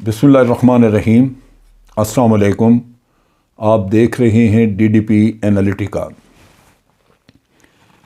بسم اللہ الرحمن الرحیم۔ السلام علیکم۔ آپ دیکھ رہے ہیں ڈی ڈی پی انالیٹیکا۔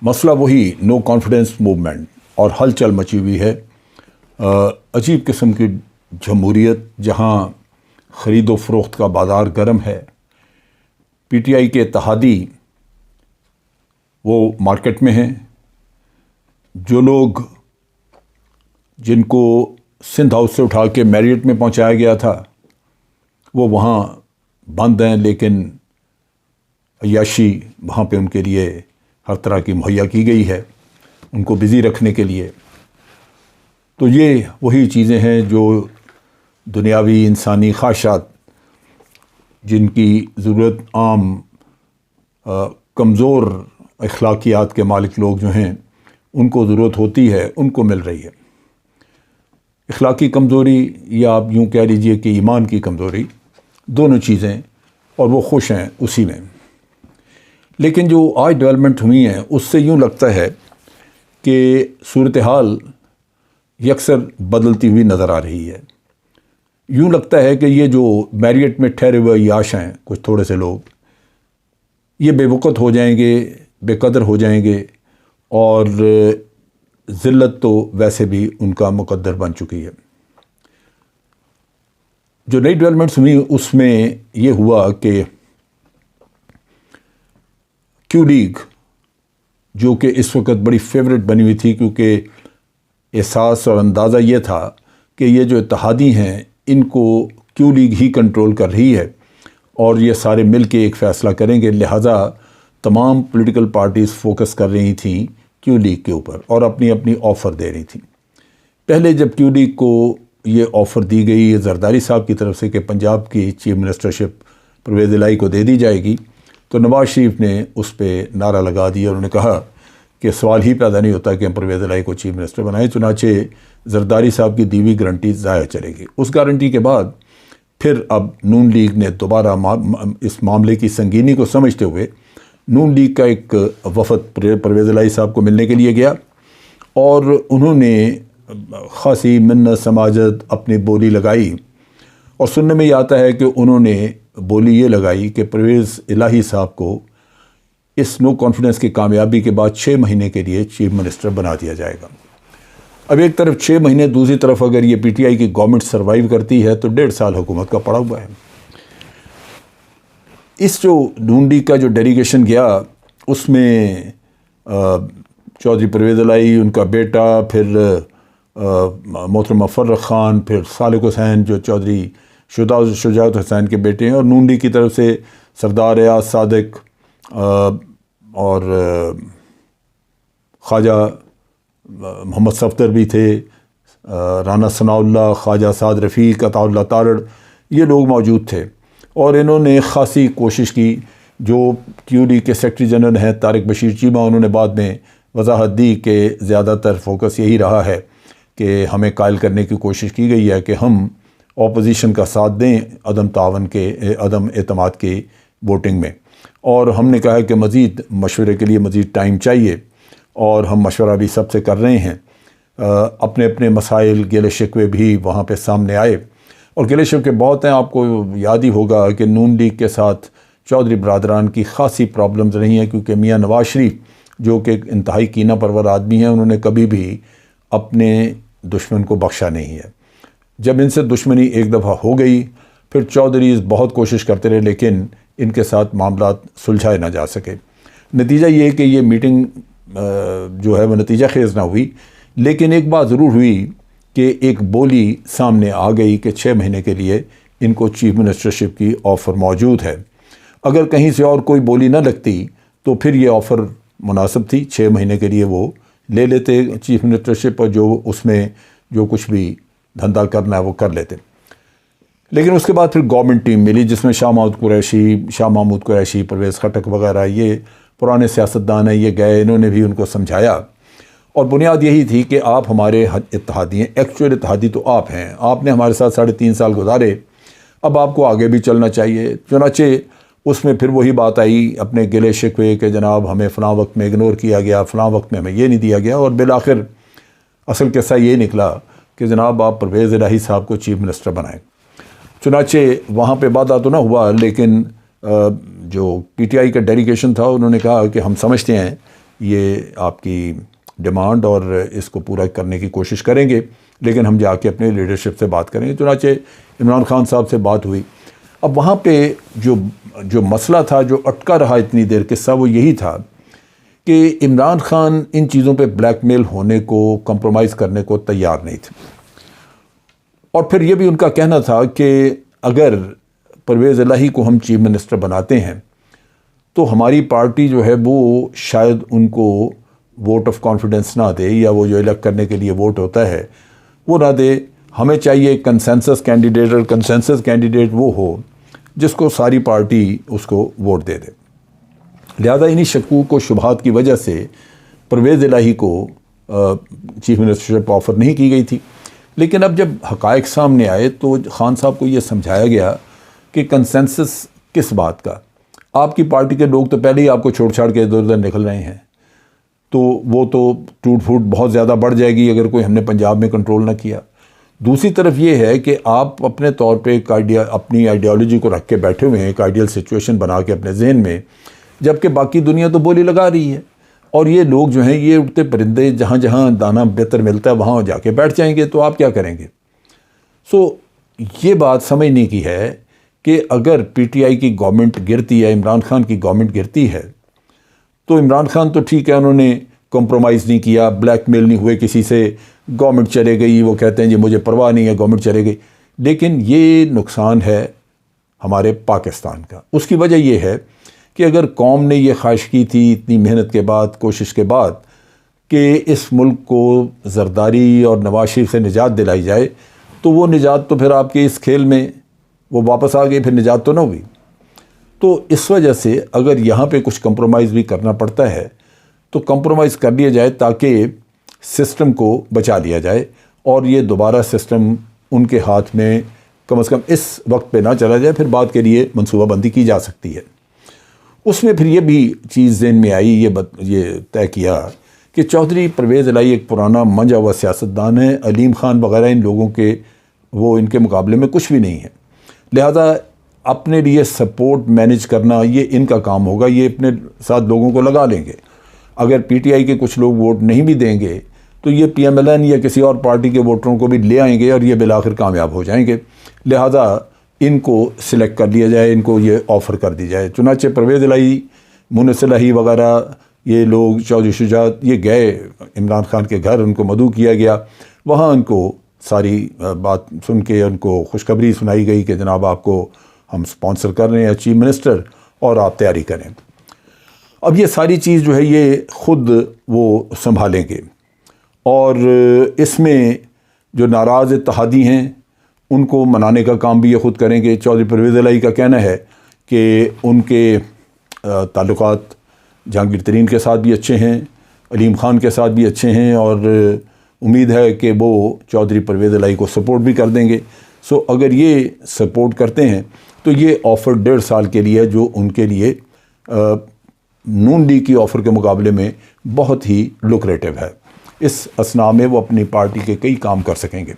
مسئلہ وہی نو کانفیڈنس موومنٹ اور ہلچل مچی ہوئی ہے۔ عجیب قسم کی جمہوریت جہاں خرید و فروخت کا بازار گرم ہے، پی ٹی آئی کے اتحادی وہ مارکیٹ میں ہیں، جو لوگ جن کو سندھ ہاؤس سے اٹھا کے میریٹ میں پہنچایا گیا تھا وہ وہاں بند ہیں، لیکن عیاشی وہاں پہ ان کے لیے ہر طرح کی مہیا کی گئی ہے ان کو بزی رکھنے کے لیے۔ تو یہ وہی چیزیں ہیں جو دنیاوی انسانی خواہشات جن کی ضرورت عام کمزور اخلاقیات کے مالک لوگ جو ہیں ان کو ضرورت ہوتی ہے، ان کو مل رہی ہے۔ اخلاقی کمزوری یا آپ یوں کہہ لیجئے کہ ایمان کی کمزوری، دونوں چیزیں، اور وہ خوش ہیں اسی میں۔ لیکن جو آج ڈیولپمنٹ ہوئی ہیں اس سے یوں لگتا ہے کہ صورتحال یکسر بدلتی ہوئی نظر آ رہی ہے۔ یوں لگتا ہے کہ یہ جو میریٹ میں ٹھہرے ہوئے عیاش ہیں کچھ تھوڑے سے لوگ، یہ بے وقت ہو جائیں گے، بے قدر ہو جائیں گے، اور ذلت تو ویسے بھی ان کا مقدر بن چکی ہے۔ جو نئی ڈیولپمنٹس ہوئی اس میں یہ ہوا کہ کیو لیگ، جو کہ اس وقت بڑی فیورٹ بنی ہوئی تھی کیونکہ احساس اور اندازہ یہ تھا کہ یہ جو اتحادی ہیں ان کو کیو لیگ ہی کنٹرول کر رہی ہے اور یہ سارے مل کے ایک فیصلہ کریں گے، لہٰذا تمام پولیٹیکل پارٹیز فوکس کر رہی تھیں کیو لیگ کے اوپر اور اپنی اپنی آفر دے رہی تھیں۔ پہلے جب کیو لیگ کو یہ آفر دی گئی زرداری صاحب کی طرف سے کہ پنجاب کی چیف منسٹرشپ پرویز الہی کو دے دی جائے گی، تو نواز شریف نے اس پہ نعرہ لگا دیا اور انہوں نے کہا کہ سوال ہی پیدا نہیں ہوتا کہ ہم پرویز الہی کو چیف منسٹر بنائیں، چنانچہ زرداری صاحب کی دی ہوئی گارنٹی ضائع چلے گی۔ اس گارنٹی کے بعد پھر اب نون لیگ نے دوبارہ اس معاملے کی سنگینی کو سمجھتے ہوئے نون لیگ کا ایک وفد پرویز الہی صاحب کو ملنے کے لیے گیا اور انہوں نے خاصی منت سماجت اپنی بولی لگائی، اور سننے میں یہ آتا ہے کہ انہوں نے بولی یہ لگائی کہ پرویز الہی صاحب کو اس نو کانفیڈنس کی کامیابی کے بعد 6 مہینے کے لیے چیف منسٹر بنا دیا جائے گا۔ اب ایک طرف 6 مہینے، دوسری طرف اگر یہ پی ٹی آئی کی گورنمنٹ سروائیو کرتی ہے تو 1.5 سال حکومت کا پڑا ہوا ہے۔ اس جو نون لیگ کا جو ڈیلیگیشن گیا اس میں چودھری پرویز الہی، ان کا بیٹا، پھر محترم مفرق خان، پھر صالح حسین جو چودھری شجاعت حسین کے بیٹے ہیں، اور نون لیگ کی طرف سے سردار ریاض صادق اور خواجہ محمد صفدر بھی تھے، رانا ثناء اللہ، خواجہ سعد رفیق، عطا اللہ تارڑ، یہ لوگ موجود تھے، اور انہوں نے خاصی کوشش کی۔ جو کیو لیگ کے سیکرٹری جنرل ہیں طارق بشیر چیمہ، انہوں نے بعد میں وضاحت دی کہ زیادہ تر فوکس یہی رہا ہے کہ ہمیں قائل کرنے کی کوشش کی گئی ہے کہ ہم اپوزیشن کا ساتھ دیں عدم تعاون کے، عدم اعتماد کی ووٹنگ میں، اور ہم نے کہا کہ مزید مشورے کے لیے مزید ٹائم چاہیے، اور ہم مشورہ بھی سب سے کر رہے ہیں۔ اپنے اپنے مسائل، گلے شکوے بھی وہاں پہ سامنے آئے، اور گلے شکوے بہت ہیں۔ آپ کو یاد ہی ہوگا کہ نون لیگ کے ساتھ چودھری برادران کی خاصی پرابلمز رہی ہیں، کیونکہ میاں نواز شریف جو کہ انتہائی کینہ پرور آدمی ہیں، انہوں نے کبھی بھی اپنے دشمن کو بخشا نہیں ہے۔ جب ان سے دشمنی ایک دفعہ ہو گئی پھر چودھریز بہت کوشش کرتے رہے، لیکن ان کے ساتھ معاملات سلجھائے نہ جا سکے۔ نتیجہ یہ کہ یہ میٹنگ جو ہے وہ نتیجہ خیز نہ ہوئی، لیکن ایک بات ضرور ہوئی کہ ایک بولی سامنے آ گئی کہ 6 مہینے کے لیے ان کو چیف منسٹرشپ کی آفر موجود ہے۔ اگر کہیں سے اور کوئی بولی نہ لگتی تو پھر یہ آفر مناسب تھی، 6 مہینے کے لیے وہ لے لیتے چیف منسٹرشپ، اور جو اس میں جو کچھ بھی دھندا کرنا ہے وہ کر لیتے۔ لیکن اس کے بعد پھر گورنمنٹ ٹیم ملی جس میں شاہ محمود قریشی، پرویز خٹک وغیرہ، یہ پرانے سیاستدان ہیں، یہ گئے، انہوں نے بھی ان کو سمجھایا، اور بنیاد یہی تھی کہ آپ ہمارے اتحادی ہیں، ایکچوئل اتحادی تو آپ ہیں، آپ نے ہمارے ساتھ 3.5 سال گزارے، اب آپ کو آگے بھی چلنا چاہیے۔ چنانچہ اس میں پھر وہی بات آئی اپنے گلے شکوے کہ جناب ہمیں فلاں وقت میں اگنور کیا گیا، فلاں وقت میں ہمیں یہ نہیں دیا گیا، اور بالآخر اصل قصہ یہ نکلا کہ جناب آپ پرویز الہی صاحب کو چیف منسٹر بنائیں۔ چنانچہ وہاں پہ وعدہ تو نہ ہوا، لیکن جو پی ٹی آئی کا ڈیلیگیشن تھا انہوں نے کہا کہ ہم سمجھتے ہیں یہ آپ کی ڈیمانڈ اور اس کو پورا کرنے کی کوشش کریں گے، لیکن ہم جا کے اپنے لیڈرشپ سے بات کریں گے۔ چنانچہ عمران خان صاحب سے بات ہوئی۔ اب وہاں پہ جو مسئلہ تھا، جو اٹکا رہا اتنی دیر، قصہ وہ یہی تھا کہ عمران خان ان چیزوں پہ بلیک میل ہونے کو، کمپرومائز کرنے کو تیار نہیں تھے، اور پھر یہ بھی ان کا کہنا تھا کہ اگر پرویز الہی کو ہم چیف منسٹر بناتے ہیں تو ہماری پارٹی جو ہے وہ شاید ان کو ووٹ آف کانفیڈنس نہ دے، یا وہ جو الیکٹ کرنے کے لیے ووٹ ہوتا ہے وہ نہ دے۔ ہمیں چاہیے کنسنسس کینڈیڈیٹ، اور کنسنسس کینڈیڈیٹ وہ ہو جس کو ساری پارٹی اس کو ووٹ دے دے۔ لہذا انہی شکوک و شبہات کی وجہ سے پرویز الہی کو چیف منسٹرشپ آفر نہیں کی گئی تھی۔ لیکن اب جب حقائق سامنے آئے تو خان صاحب کو یہ سمجھایا گیا کہ کنسنسس کس بات کا، آپ کی پارٹی کے لوگ تو پہلے ہی آپ کو چھوڑ چھاڑ کے ادھر ادھر نکل رہے ہیں، تو وہ تو ٹوٹ پھوٹ بہت زیادہ بڑھ جائے گی اگر کوئی ہم نے پنجاب میں کنٹرول نہ کیا۔ دوسری طرف یہ ہے کہ آپ اپنے طور پہ ایک اپنی آئیڈیالوجی کو رکھ کے بیٹھے ہوئے ہیں، ایک آئیڈیل سچویشن بنا کے اپنے ذہن میں، جبکہ باقی دنیا تو بولی لگا رہی ہے، اور یہ لوگ جو ہیں یہ اڑتے پرندے جہاں جہاں دانہ بہتر ملتا ہے وہاں جا کے بیٹھ جائیں گے، تو آپ کیا کریں گے؟ یہ بات سمجھنے کی ہے کہ اگر پی ٹی آئی کی گورنمنٹ گرتی ہے، عمران خان کی گورنمنٹ گرتی ہے، تو عمران خان تو ٹھیک ہے، انہوں نے کمپرومائز نہیں کیا، بلیک میل نہیں ہوئے کسی سے، گورنمنٹ چلے گئی، وہ کہتے ہیں جی مجھے پرواہ نہیں ہے گورنمنٹ چلے گئی، لیکن یہ نقصان ہے ہمارے پاکستان کا۔ اس کی وجہ یہ ہے کہ اگر قوم نے یہ خواہش کی تھی اتنی محنت کے بعد، کوشش کے بعد، کہ اس ملک کو زرداری اور نواز شریف سے نجات دلائی جائے، تو وہ نجات تو پھر آپ کے اس کھیل میں وہ واپس آ گئی، پھر نجات تو نہ ہوئی۔ تو اس وجہ سے اگر یہاں پہ کچھ کمپرومائز بھی کرنا پڑتا ہے تو کمپرومائز کر لیا جائے تاکہ سسٹم کو بچا لیا جائے، اور یہ دوبارہ سسٹم ان کے ہاتھ میں کم از کم اس وقت پہ نہ چلا جائے، پھر بعد کے لیے منصوبہ بندی کی جا سکتی ہے۔ اس میں پھر یہ بھی چیز ذہن میں آئی، یہ طے کیا کہ چودھری پرویز الہی ایک پرانا منجا ہوا سیاستدان ہے، علیم خان وغیرہ ان لوگوں کے وہ ان کے مقابلے میں کچھ بھی نہیں ہے، لہذا اپنے لیے سپورٹ مینیج کرنا یہ ان کا کام ہوگا، یہ اپنے ساتھ لوگوں کو لگا لیں گے۔ اگر پی ٹی آئی کے کچھ لوگ ووٹ نہیں بھی دیں گے تو یہ پی ایم ایل این یا کسی اور پارٹی کے ووٹروں کو بھی لے آئیں گے، اور یہ بالآخر کامیاب ہو جائیں گے، لہذا ان کو سلیکٹ کر لیا جائے، ان کو یہ آفر کر دی جائے۔ چنانچہ پرویز الہی، مونس الہی وغیرہ یہ لوگ، چودھری شجاعت، یہ گئے عمران خان کے گھر، ان کو مدعو کیا گیا، وہاں ان کو ساری بات سن کے ان کو خوشخبری سنائی گئی کہ جناب آپ کو ہم سپانسر کر رہے ہیں چیف منسٹر، اور آپ تیاری کریں۔ اب یہ ساری چیز جو ہے یہ خود وہ سنبھالیں گے، اور اس میں جو ناراض اتحادی ہیں ان کو منانے کا کام بھی یہ خود کریں گے۔ چودھری پرویز الہی کا کہنا ہے کہ ان کے تعلقات جہانگیر ترین کے ساتھ بھی اچھے ہیں، علیم خان کے ساتھ بھی اچھے ہیں، اور امید ہے کہ وہ چودھری پرویز الہی کو سپورٹ بھی کر دیں گے۔ اگر یہ سپورٹ کرتے ہیں تو یہ آفر 1.5 سال کے لیے جو ان کے لیے نون لیگ کی آفر کے مقابلے میں بہت ہی لوکریٹو ہے، اس اسنا میں وہ اپنی پارٹی کے کئی کام کر سکیں گے۔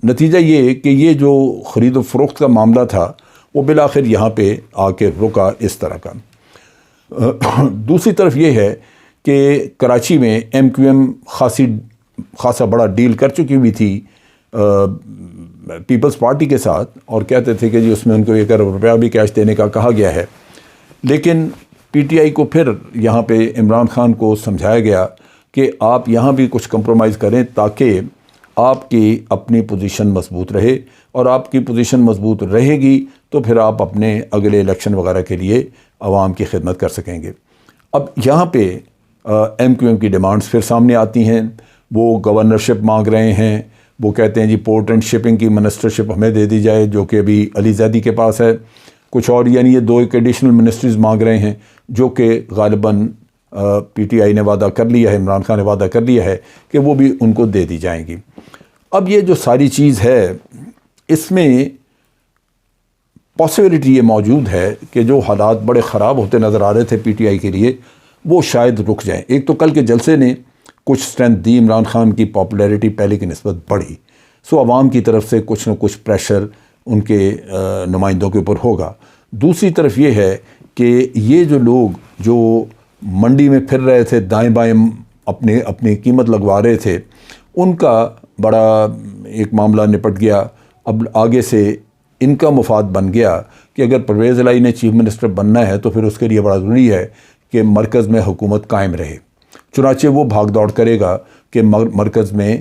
نتیجہ یہ کہ یہ جو خرید و فروخت کا معاملہ تھا وہ بالآخر یہاں پہ آ کے رکا اس طرح کا۔ دوسری طرف یہ ہے کہ کراچی میں ایم کیو ایم خاصا بڑا ڈیل کر چکی ہوئی تھی پیپلز پارٹی کے ساتھ، اور کہتے تھے کہ جی اس میں ان کو 1 ارب روپیہ بھی کیش دینے کا کہا گیا ہے، لیکن پی ٹی آئی کو پھر یہاں پہ عمران خان کو سمجھایا گیا کہ آپ یہاں بھی کچھ کمپرومائز کریں تاکہ آپ کی اپنی پوزیشن مضبوط رہے، اور آپ کی پوزیشن مضبوط رہے گی تو پھر آپ اپنے اگلے الیکشن وغیرہ کے لیے عوام کی خدمت کر سکیں گے۔ اب یہاں پہ ایم کیو ایم کی ڈیمانڈز پھر سامنے آتی ہیں، وہ گورنرشپ مانگ رہے ہیں، وہ کہتے ہیں جی پورٹ اینڈ شپنگ کی منسٹرشپ ہمیں دے دی جائے جو کہ ابھی علی زیدی کے پاس ہے، کچھ اور یعنی یہ 2 ایڈیشنل منسٹریز مانگ رہے ہیں جو کہ غالباً پی ٹی آئی نے وعدہ کر لیا ہے، عمران خان نے وعدہ کر لیا ہے کہ وہ بھی ان کو دے دی جائیں گی۔ اب یہ جو ساری چیز ہے اس میں پاسبلٹی یہ موجود ہے کہ جو حالات بڑے خراب ہوتے نظر آ رہے تھے پی ٹی آئی کے لیے وہ شاید رک جائیں۔ ایک تو کل کے جلسے نے کچھ اسٹرینتھ دی، عمران خان کی پاپولیرٹی پہلے کی نسبت بڑھی، عوام کی طرف سے کچھ نہ کچھ پریشر ان کے نمائندوں کے اوپر ہوگا۔ دوسری طرف یہ ہے کہ یہ جو لوگ جو منڈی میں پھر رہے تھے، دائیں بائیں اپنی قیمت لگوا رہے تھے، ان کا بڑا ایک معاملہ نپٹ گیا۔ اب آگے سے ان کا مفاد بن گیا کہ اگر پرویز الہی نے چیف منسٹر بننا ہے تو پھر اس کے لیے بڑا ضروری ہے کہ مرکز میں حکومت قائم رہے۔ چنانچہ وہ بھاگ دوڑ کرے گا کہ مرکز میں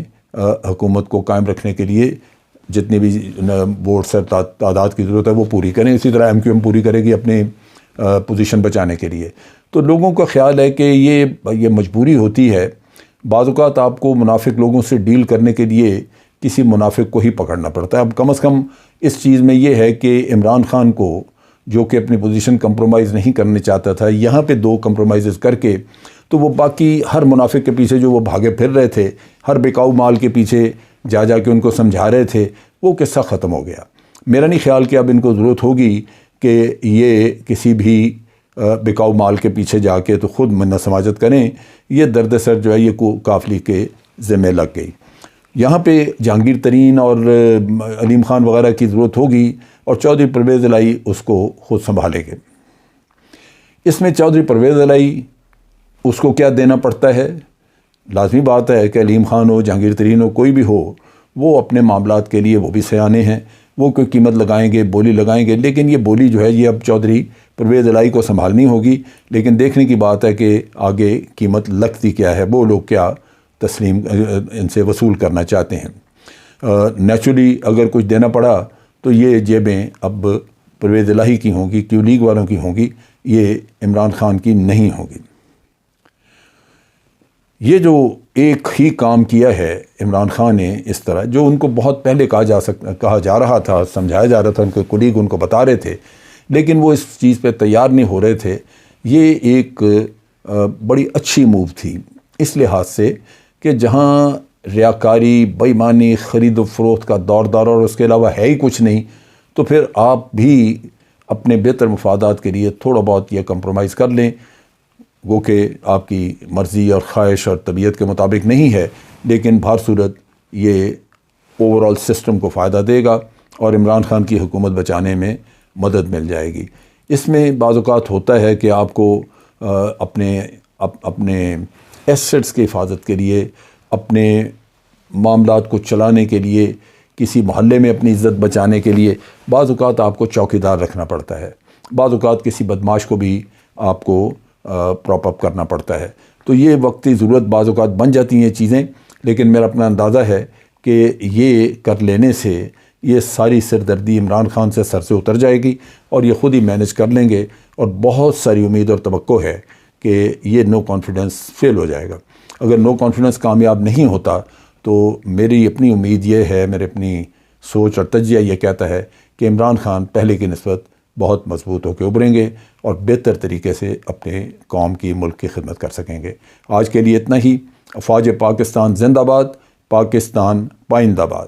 حکومت کو قائم رکھنے کے لیے جتنی بھی ووٹس تعداد کی ضرورت ہے وہ پوری کریں۔ اسی طرح MQM پوری کرے گی اپنی پوزیشن بچانے کے لیے۔ تو لوگوں کا خیال ہے کہ یہ مجبوری ہوتی ہے۔ بعض اوقات آپ کو منافق لوگوں سے ڈیل کرنے کے لیے کسی منافق کو ہی پکڑنا پڑتا ہے۔ اب کم از کم اس چیز میں یہ ہے کہ عمران خان کو، جو کہ اپنی پوزیشن کمپرومائز نہیں کرنے چاہتا تھا، یہاں پہ 2 کمپرومائزز کر کے تو وہ باقی ہر منافق کے پیچھے جو وہ بھاگے پھر رہے تھے، ہر بکاؤ مال کے پیچھے جا کے ان کو سمجھا رہے تھے، وہ قصہ ختم ہو گیا۔ میرا نہیں خیال کہ اب ان کو ضرورت ہوگی کہ یہ کسی بھی بکاؤ مال کے پیچھے جا کے تو خود منت سماجت کریں۔ یہ درد سر جو ہے یہ قافلی کے ذمہ لگ گئی۔ یہاں پہ جہانگیر ترین اور علیم خان وغیرہ کی ضرورت ہوگی اور چودھری پرویز الہی اس کو خود سنبھالیں گے۔ اس میں چودھری پرویز الہی اس کو کیا دینا پڑتا ہے؟ لازمی بات ہے کہ علیم خان ہو، جہانگیر ترین ہو، کوئی بھی ہو، وہ اپنے معاملات کے لیے وہ بھی سیانے ہیں، وہ کوئی قیمت لگائیں گے، بولی لگائیں گے، لیکن یہ بولی جو ہے یہ اب چودھری پرویز الہی کو سنبھالنی ہوگی۔ لیکن دیکھنے کی بات ہے کہ آگے قیمت لگتی کیا ہے، وہ لوگ کیا تسلیم ان سے وصول کرنا چاہتے ہیں۔ نیچرلی اگر کچھ دینا پڑا تو یہ جیبیں اب پرویز الہی کی ہوں گی، کیو لیگ والوں کی ہوں گی، یہ عمران خان کی نہیں ہوں گی۔ یہ جو ایک ہی کام کیا ہے عمران خان نے، اس طرح جو ان کو بہت پہلے کہا جا رہا تھا، سمجھایا جا رہا تھا، ان کے کولیگ ان کو بتا رہے تھے، لیکن وہ اس چیز پہ تیار نہیں ہو رہے تھے۔ یہ ایک بڑی اچھی موو تھی اس لحاظ سے کہ جہاں ریاکاری، بے ایمانی، خرید و فروخت کا دور اور اس کے علاوہ ہے ہی کچھ نہیں، تو پھر آپ بھی اپنے بہتر مفادات کے لیے تھوڑا بہت یہ کمپرومائز کر لیں، وہ کہ آپ کی مرضی اور خواہش اور طبیعت کے مطابق نہیں ہے، لیکن بہر صورت یہ اوورآل سسٹم کو فائدہ دے گا اور عمران خان کی حکومت بچانے میں مدد مل جائے گی۔ اس میں بعض اوقات ہوتا ہے کہ آپ کو اپنے ایسٹس کی حفاظت کے لیے، اپنے معاملات کو چلانے کے لیے، کسی محلے میں اپنی عزت بچانے کے لیے بعض اوقات آپ کو چوکیدار رکھنا پڑتا ہے، بعض اوقات کسی بدماش کو بھی آپ کو پراپ اپ کرنا پڑتا ہے۔ تو یہ وقتی ضرورت بعض اوقات بن جاتی ہیں چیزیں، لیکن میرا اپنا اندازہ ہے کہ یہ کر لینے سے یہ ساری سردردی عمران خان سے سر سے اتر جائے گی اور یہ خود ہی مینج کر لیں گے، اور بہت ساری امید اور توقع ہے کہ یہ نو کانفیڈنس فیل ہو جائے گا۔ اگر نو کانفیڈنس کامیاب نہیں ہوتا تو میری اپنی امید یہ ہے، میرے اپنی سوچ اور تجزیہ یہ کہتا ہے کہ عمران خان پہلے کی نسبت بہت مضبوط ہو کے ابھریں گے اور بہتر طریقے سے اپنے قوم کی، ملک کی خدمت کر سکیں گے۔ آج کے لیے اتنا ہی۔ افواج پاکستان زندہ باد، پاکستان پائندہ باد۔